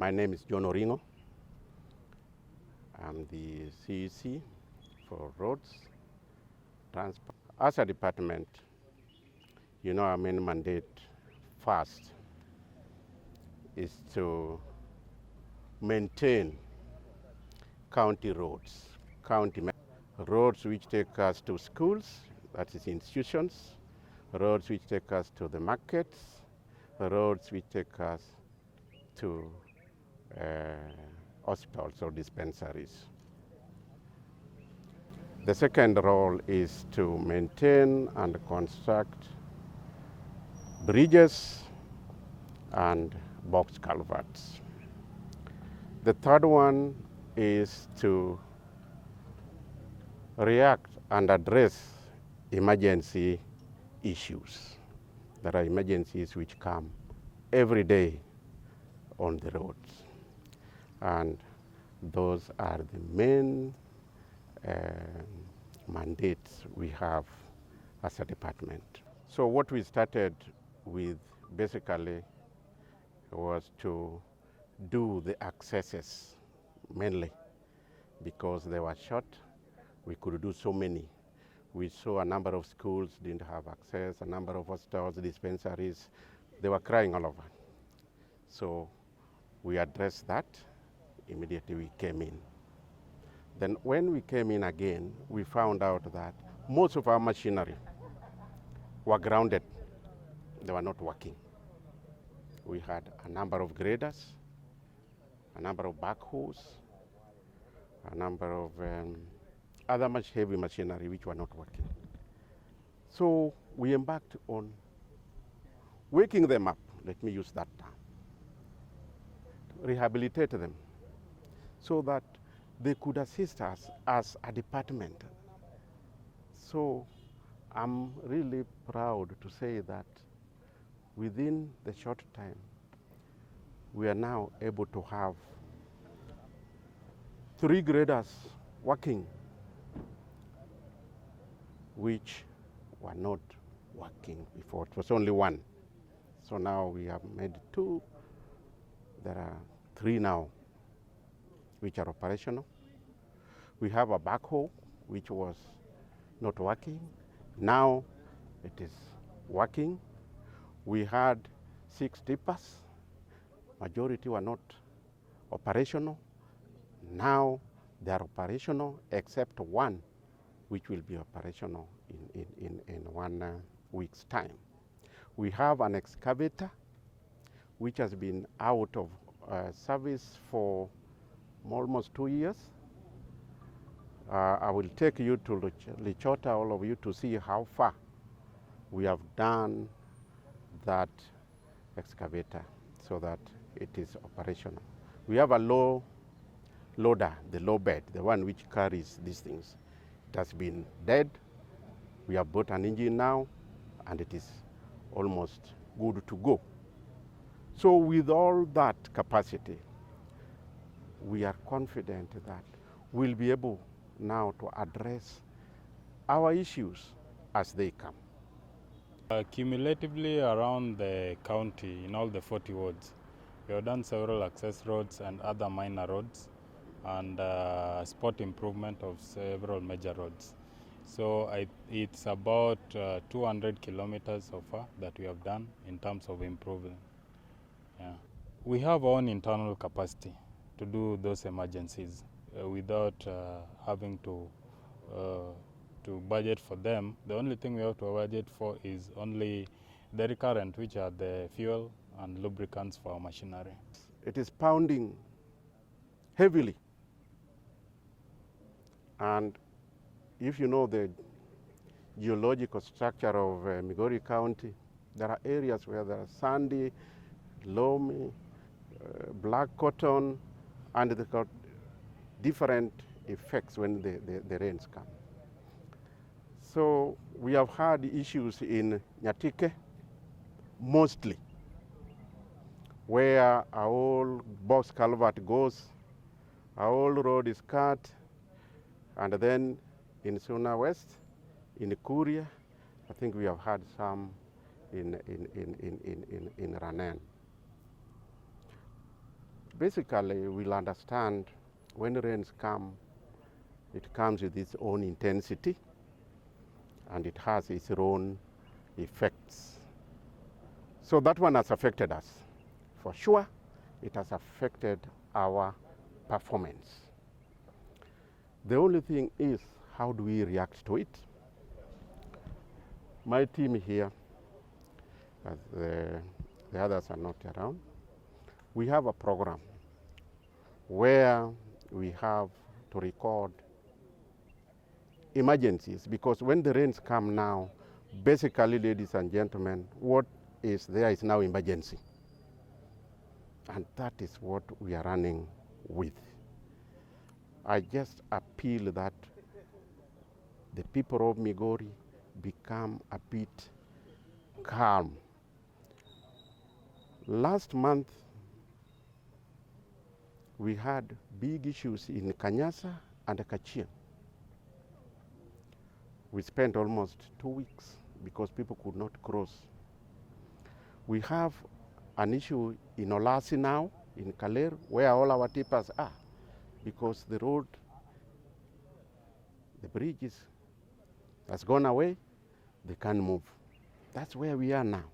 My name is John Oringo. I'm the CEC for roads, transport. As a department, our main mandate first is to maintain county roads, roads which take us to schools, that is institutions, roads which take us to the markets, roads which take us to hospitals or dispensaries. The second role is to maintain and construct bridges and box culverts. The third one is to react and address emergency issues. There are emergencies which come every day on the roads, and those are the main mandates we have as a department. So what we started with basically was to do the accesses mainly because they were short. We could do so many. We saw a number of schools didn't have access, a number of hospitals, dispensaries, they were crying all over. So we addressed that. Immediately we came in. Then when we came in again, we found out that most of our machinery were grounded. They were not working. We had a number of graders, a number of backhoes, a number of other much heavy machinery which were not working. So we embarked on waking them up, let me use that term, rehabilitate them so that they could assist us as a department. So I'm really proud to say that within the short time, we are now able to have 3 graders working, which were not working before. It was only 1. So now we have made 2. There are 3 now which are operational. We have a backhoe which was not working. Now it is working. We had 6 tippers. Majority were not operational. Now they are operational except 1 which will be operational in 1 week's time. We have an excavator which has been out of service for almost 2 years. I will take you to Lichota, all of you, to see how far we have done that excavator so that it is operational. We have a low loader, the low bed, the one which carries these things. It has been dead. We have bought an engine now, and it is almost good to go. So with all that capacity, we are confident that we'll be able now to address our issues as they come. Cumulatively around the county, in all the 40 wards, we have done several access roads and other minor roads, and spot improvement of several major roads. So it's about 200 kilometers so far that we have done in terms of improving. Yeah. We have our own internal capacity to do those emergencies without having to budget for them. The only thing we have to budget for is only the recurrent, which are the fuel and lubricants for our machinery. It is pounding heavily. And if you know the geological structure of Migori County, there are areas where there are sandy, loamy, black cotton, and they've got different effects when the rains come. So we have had issues in Nyatike, mostly, where our whole box culvert goes, our whole road is cut, and then in Suna West, in Kuria, I think we have had some in Ranen. basically we'll understand when rains come, it comes with its own intensity and it has its own effects. So that one has affected us. For sure, it has affected our performance. The only thing is, how do we react to it? My team here, as the others are not around, we have a program where we have to record emergencies, because when the rains come now, basically, ladies and gentlemen, what is there is now emergency. And that is what we are running with. I just appeal that the people of Migori become a bit calm. Last month, we had big issues in Kanyasa and Kachia. We spent almost 2 weeks because people could not cross. We have an issue in Olasi now, in Kaler, where all our tippers are, because the road, the bridges has gone away, they can't move. That's where we are now.